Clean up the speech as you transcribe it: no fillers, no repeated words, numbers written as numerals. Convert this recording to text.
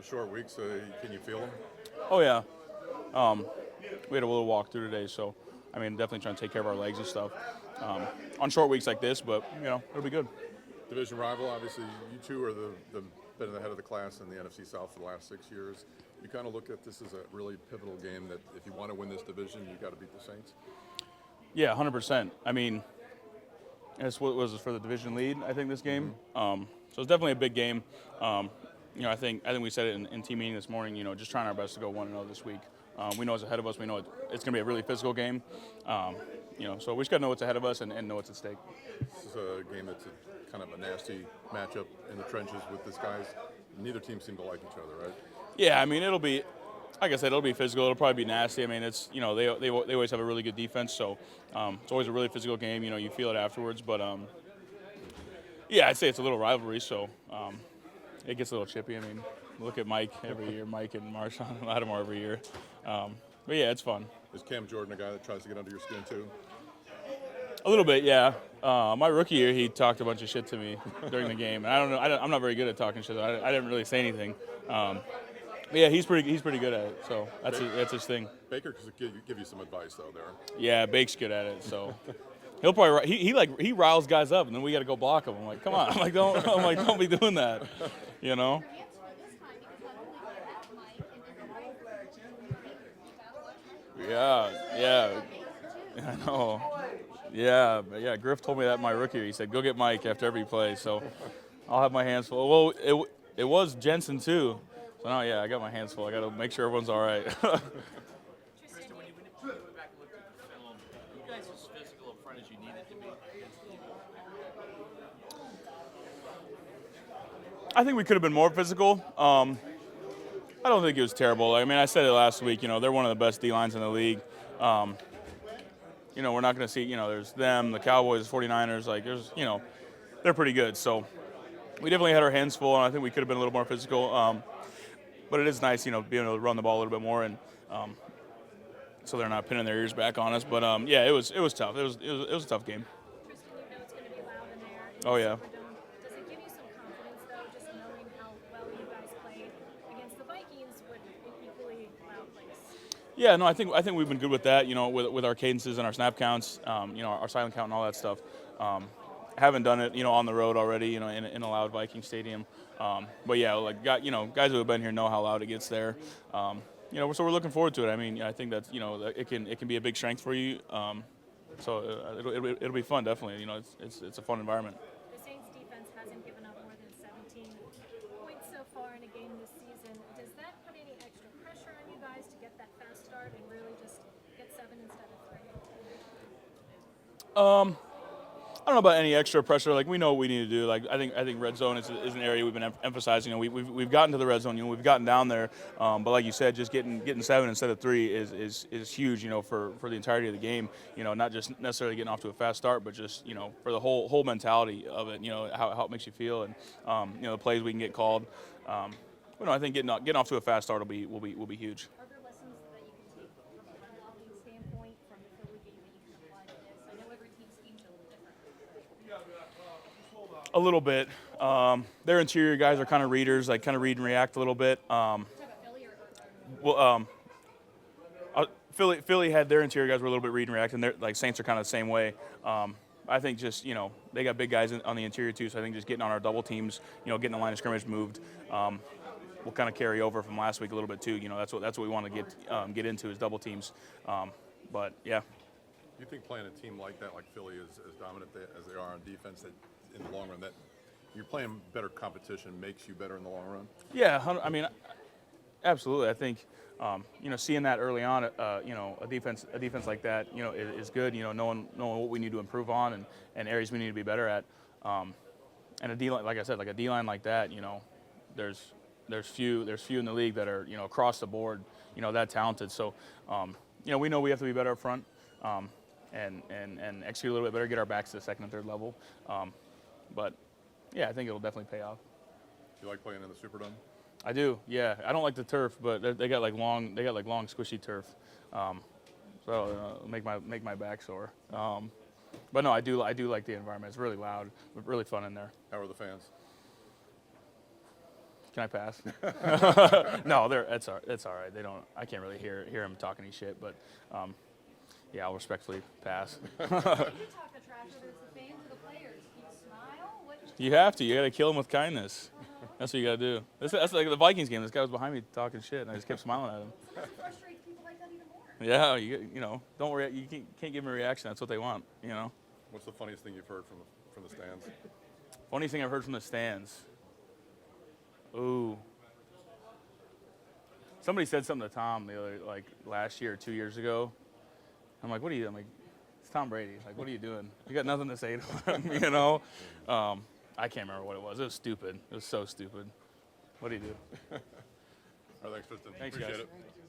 short week, so can you feel them? Oh yeah, um, we had a little walk through today, so I mean definitely trying to take care of our legs and stuff on short weeks like this. But it'll be good. Division rival, obviously, you two are the been the head of the class in the NFC South for the last 6 years. You kind of look at this as a really pivotal game that if you want to win this division, you got to beat the Saints. Yeah, 100%. I mean, that's what was for the division lead. I think this game. So it's definitely a big game. I think we said it in team meeting this morning. Just trying our best to go 1-0 this week. We know it's ahead of us. We know it's going to be a really physical game. So we just got to know what's ahead of us and know what's at stake. This is a game that's kind of a nasty matchup in the trenches with this guys. Neither team seem to like each other, right? Yeah, I mean it'll be, like I said, it'll be physical. It'll probably be nasty. I mean it's they always have a really good defense, so it's always a really physical game. You feel it afterwards, but yeah, I'd say it's a little rivalry, so it gets a little chippy. I mean, look at Mike every year, Mike and Marshawn Lattimore every year. But yeah, it's fun. Is Cam Jordan a guy that tries to get under your skin too? A little bit, yeah. My rookie year, he talked a bunch of shit to me during the game. And I don't know. I'm not very good at talking shit. I didn't really say anything. But yeah, he's pretty good at it. So that's his thing. Baker could give you some advice though there. Yeah, Bake's good at it. So he'll probably he riles guys up, and then we got to go block him. I'm like, come on. Don't be doing that. Yeah. I know. Yeah. Griff told me that my rookie year. He said, go get Mike after every play. So I'll have my hands full. Well, it was Jensen too. So now, yeah, I got my hands full. I got to make sure everyone's all right. Tristan, when you went back and looked at the film, you guys as physical up front as you needed to be against the Eagles? I think we could have been more physical. I don't think it was terrible. I mean, I said it last week. They're one of the best D-lines in the league. We're not going to see, there's them, the Cowboys, the 49ers. They're pretty good. So we definitely had our hands full, and I think we could have been a little more physical. But it is nice, being able to run the ball a little bit more, and so they're not pinning their ears back on us. But yeah, it was tough. It was a tough game. Tristan, it's going to be loud in there. Oh yeah. Does it give you some confidence though, just knowing how well you guys played against the Vikings with an equally loud place? Yeah, no, I think we've been good with that. With our cadences and our snap counts, our silent count and all that stuff. Haven't done it, on the road already, in a loud Viking stadium. But yeah, guys who have been here know how loud it gets there. So we're looking forward to it. I mean, I think that it can be a big strength for you. So it'll be fun, definitely. It's a fun environment. The Saints defense hasn't given up more than 17 points so far in a game this season. Does that put any extra pressure on you guys to get that fast start and really just get 7 instead of 3? I don't know about any extra pressure. We know what we need to do. I think red zone is an area we've been emphasizing. We've gotten to the red zone. We've gotten down there. But like you said, just getting 7 instead of 3 is huge. For the entirety of the game. Not just necessarily getting off to a fast start, but just for the whole mentality of it. How it makes you feel, and the plays we can get called. I think getting off to a fast start will be huge. Are there lessons that you can take from a blocking standpoint from the Philly game that you can apply to this? I know every team schemes a little different. A little bit. Their interior guys are kind of readers, kind of read and react a little bit. Philly had their interior guys were a little bit read and react, and their Saints are kind of the same way. I think just they got big guys on the interior too, so I think just getting on our double teams, getting the line of scrimmage moved, will kind of carry over from last week a little bit too. That's what we want to get into is double teams. But yeah. You think playing a team like that, like Philly, is as dominant as they are on defense, that in the long run, that you're playing better competition makes you better in the long run? Yeah, I mean, absolutely. I think seeing that early on, a defense like that, is good. Knowing what we need to improve on and areas we need to be better at. And a D line, like I said, like a D line like that, there's few in the league that are across the board, that talented. So, we know we have to be better up front. And execute a little bit better, get our backs to the second and third level. But yeah, I think it'll definitely pay off. You like playing in the Superdome? I do, yeah. I don't like the turf, but they got long squishy turf, so make my back sore. But no, I do like the environment. It's really loud, but really fun in there. How are the fans? Can I pass? No, it's all right. They don't. I can't really hear him talking any shit, but yeah, I'll respectfully pass. You talk the trash, whether it's the fans or the players. You smile. What? You have to. You got to kill him with kindness. That's what you got to do. That's like the Vikings game. This guy was behind me talking shit, and I just kept smiling at him. It frustrates people like that even more. Yeah, you know, don't worry. You can't give them a reaction. That's what they want. You know. What's the funniest thing you've heard from the stands? Funny thing I've heard from the stands. Ooh. Somebody said something to Tom last year or 2 years ago. I'm like, what are you? I'm like, it's Tom Brady. Like, what are you doing? You got nothing to say to him, you know? I can't remember what it was. It was stupid. It was so stupid. What do you do? All right, thanks, Tristan. Thanks, Appreciate guys. it.